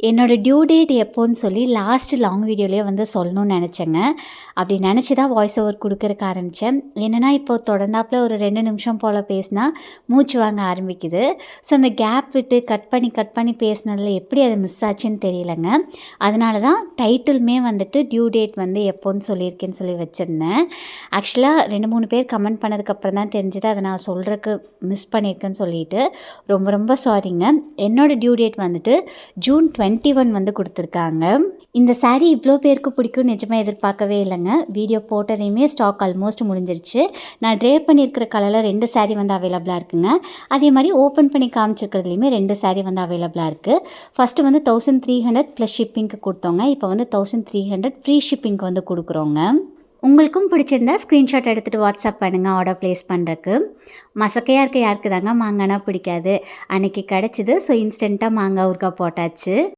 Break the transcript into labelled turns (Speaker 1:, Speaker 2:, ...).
Speaker 1: என்னோடய due date எப்போன்னு சொல்லி லாஸ்ட் லாங் வீடியோலேயே வந்து சொல்லணும்னு நினச்சேங்க. அப்படி நினச்சி தான் வாய்ஸ் ஓவர் கொடுக்கறக்கு ஆரம்பித்தேன். என்னென்னா இப்போது தொடர்ந்தாப்புல ஒரு 2 நிமிஷம் போல் பேசினா மூச்சு வாங்க ஆரம்பிக்குது. ஸோ அந்த கேப் விட்டு கட் பண்ணி பேசினதில் எப்படி அது மிஸ் ஆச்சுன்னு தெரியலங்க. அதனால தான் டைட்டிலுமே வந்துட்டு டியூ டேட் வந்து எப்போன்னு சொல்லியிருக்கேன்னு சொல்லி வச்சுருந்தேன். ஆக்சுவலாக 2-3 பேர் கமெண்ட் பண்ணதுக்கப்புறம் தான் தெரிஞ்சது அதை நான் சொல்கிறதுக்கு மிஸ் பண்ணியிருக்கேன்னு சொல்லிட்டு ரொம்ப ரொம்ப சாரிங்க. என்னோடய டியூ டேட் வந்துட்டு ஜூன் 21 வந்து கொடுத்துருக்காங்க. இந்த சாரீ இவ்வளோ பேருக்கு பிடிக்கும் நிஜமாக எதிர்பார்க்கவே இல்லைங்க. வீடியோ போட்டதையுமே ஸ்டாக் ஆல்மோஸ்ட் முடிஞ்சிருச்சு. நான் ட்ரே பண்ணியிருக்கிற கலரில் 2 சாரீ வந்து அவைலபிளாக இருக்குங்க. அதே மாதிரி ஓப்பன் பண்ணி காமிச்சிருக்கிறதுலையுமே 2 சாரீ வந்து அவைலபிளாக இருக்குது. ஃபஸ்ட்டு வந்து 1300 ப்ளஸ் ஷிப்பிங்க்கு கொடுத்தோங்க. இப்போ வந்து 1300 ஃப்ரீ ஷிப்பிங்க்கு வந்து கொடுக்குறோங்க. உங்களுக்கும் பிடிச்சிருந்தா ஸ்க்ரீன்ஷாட் எடுத்துகிட்டு வாட்ஸ்அப் பண்ணுங்கள் ஆர்டர் ப்ளேஸ் பண்ணுறக்கு. மசக்கையாக இருக்க யாருக்கு தாங்க மாங்கானா பிடிக்காது. அன்றைக்கி கிடச்சிது. ஸோ இன்ஸ்டண்ட்டாக மாங்காய் ஊறுகாய் போட்டாச்சு.